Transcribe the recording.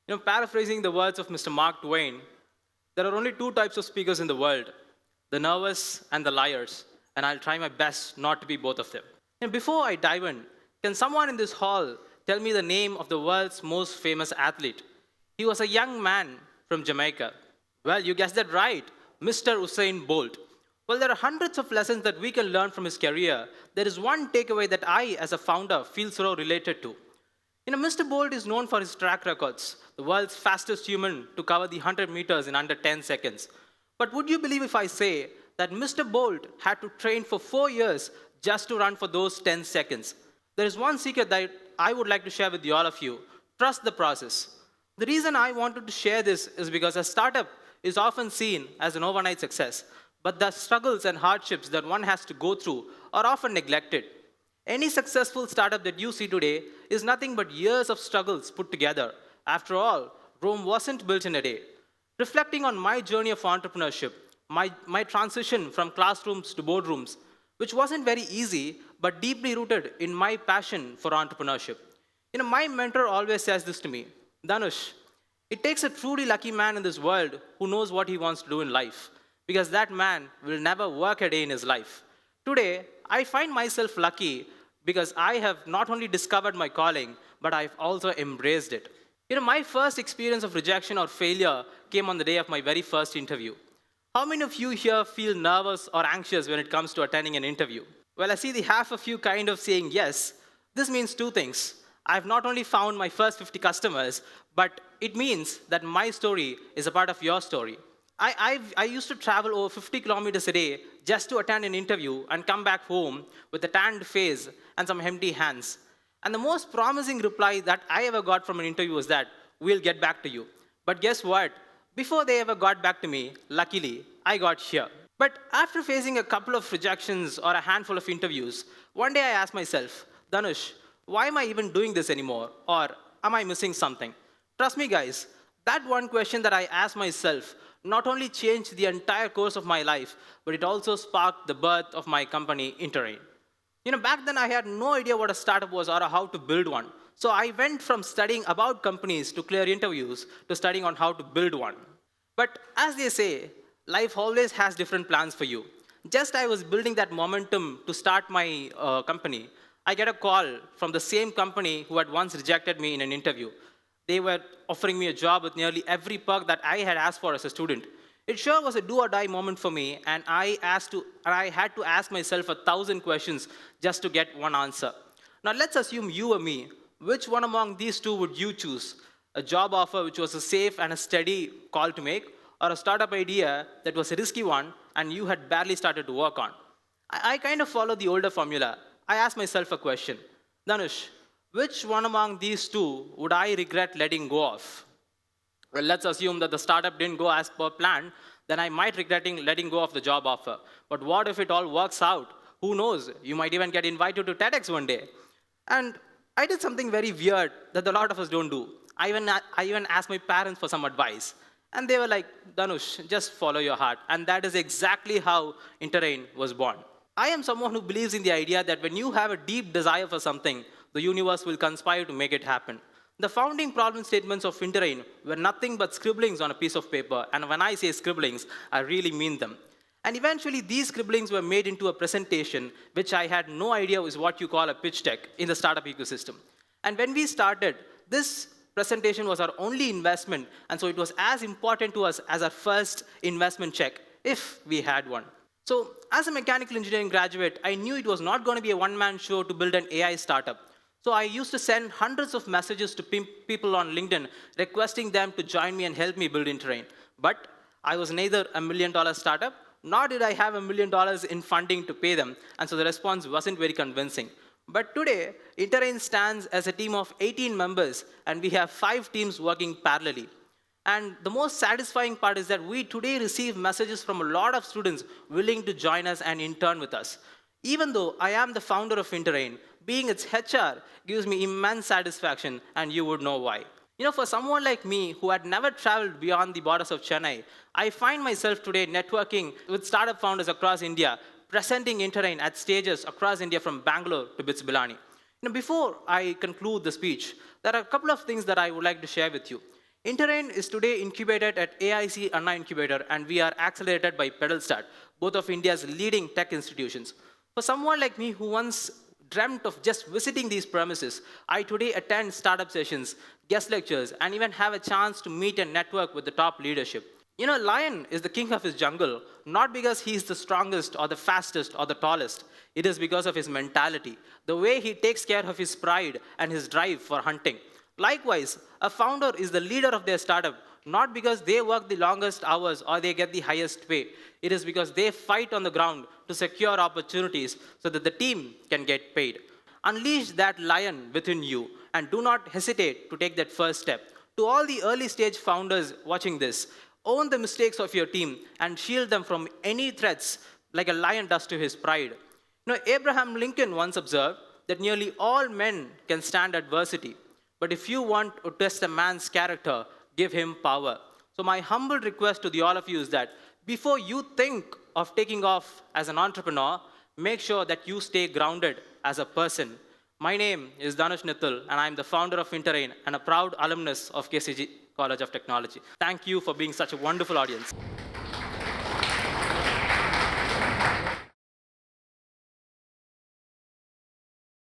Paraphrasing the words of Mr. Mark Twain, there are only two types of speakers in the world, the nervous and the liars, and I'll try my best not to be both of them. Before I dive in, can someone in this hall tell me the name of the world's most famous athlete? He was a young man from Jamaica. Well, you guessed that right, Mr. Usain Bolt. Well, there are hundreds of lessons that we can learn from his career. There is one takeaway that I, as a founder, feel so related to. Mr. Bolt is known for his track records, the world's fastest human to cover the 100 meters in under 10 seconds. But would you believe if I say that Mr. Bolt had to train for 4 years just to run for those 10 seconds? There is one secret that I would like to share with all of you. Trust the process. The reason I wanted to share this is because a startup is often seen as an overnight success, but the struggles and hardships that one has to go through are often neglected. Any successful startup that you see today is nothing but years of struggles put together. After all, Rome wasn't built in a day. Reflecting on my journey of entrepreneurship, my transition from classrooms to boardrooms, which wasn't very easy, but deeply rooted in my passion for entrepreneurship. My mentor always says this to me, Dhanush, it takes a truly lucky man in this world who knows what he wants to do in life, because that man will never work a day in his life. Today, I find myself lucky because I have not only discovered my calling, but I've also embraced it. My first experience of rejection or failure came on the day of my very first interview. How many of you here feel nervous or anxious when it comes to attending an interview? Well, I see the half of you kind of saying yes. This means two things. I've not only found my first 50 customers, but it means that my story is a part of your story. I used to travel over 50 kilometers a day just to attend an interview and come back home with a tanned face and some empty hands. And the most promising reply that I ever got from an interview was that, we'll get back to you. But guess what? Before they ever got back to me, luckily, I got here. But after facing a couple of rejections or a handful of interviews, one day I asked myself, Dhanush, why am I even doing this anymore? Or am I missing something? Trust me, guys, that one question that I asked myself not only changed the entire course of my life, but it also sparked the birth of my company, Interrain. Back then I had no idea what a startup was or how to build one. So I went from studying about companies to clear interviews to studying on how to build one. But as they say, life always has different plans for you. Just I was building that momentum to start my company, I get a call from the same company who had once rejected me in an interview. They were offering me a job with nearly every perk that I had asked for as a student. It sure was a do or die moment for me, and I had to ask myself 1,000 questions just to get one answer. Now let's assume you or me. Which one among these two would you choose? A job offer which was a safe and a steady call to make, or a startup idea that was a risky one and you had barely started to work on? I kind of followed the older formula. I asked myself a question. Dhanush, which one among these two would I regret letting go of? Well, let's assume that the startup didn't go as per plan, then I might regret letting go of the job offer. But what if it all works out? Who knows? You might even get invited to TEDx one day. And I did something very weird that a lot of us don't do. I even asked my parents for some advice. And they were like, Dhanush, just follow your heart. And that is exactly how Interrain was born. I am someone who believes in the idea that when you have a deep desire for something, the universe will conspire to make it happen. The founding problem statements of Interrain were nothing but scribblings on a piece of paper, and when I say scribblings, I really mean them. And eventually, these scribblings were made into a presentation, which I had no idea was what you call a pitch deck in the startup ecosystem. And when we started, this presentation was our only investment, and so it was as important to us as our first investment check, if we had one. So, as a mechanical engineering graduate, I knew it was not going to be a one-man show to build an AI startup. So I used to send hundreds of messages to people on LinkedIn requesting them to join me and help me build Interrain. But I was neither a $1 million startup, nor did I have $1 million in funding to pay them, and so the response wasn't very convincing. But today, Interrain stands as a team of 18 members, and we have 5 teams working parallelly. And the most satisfying part is that we today receive messages from a lot of students willing to join us and intern with us. Even though I am the founder of Interrain, being its HR gives me immense satisfaction, and you would know why. For someone like me who had never traveled beyond the borders of Chennai, I find myself today networking with startup founders across India, presenting Interrain at stages across India from Bangalore to BITS Bilani. Before I conclude the speech, there are a couple of things that I would like to share with you. Interrain is today incubated at AIC Anna Incubator, and we are accelerated by Pedalstart, both of India's leading tech institutions. For someone like me who once dreamt of just visiting these premises, I today attend startup sessions, guest lectures, and even have a chance to meet and network with the top leadership. You know, lion is the king of his jungle, not because he's the strongest or the fastest or the tallest. It is because of his mentality, the way he takes care of his pride and his drive for hunting. Likewise, a founder is the leader of their startup, not because they work the longest hours or they get the highest pay. It is because they fight on the ground to secure opportunities so that the team can get paid. Unleash that lion within you and do not hesitate to take that first step. To all the early stage founders watching this, own the mistakes of your team and shield them from any threats like a lion does to his pride. You know, Abraham Lincoln once observed that nearly all men can stand adversity. But if you want to test a man's character, give him power. So my humble request to the all of you is that before you think of taking off as an entrepreneur, make sure that you stay grounded as a person. My name is Dhanush and I'm the founder of Interrain and a proud alumnus of KCG College of Technology. Thank you for being such a wonderful audience.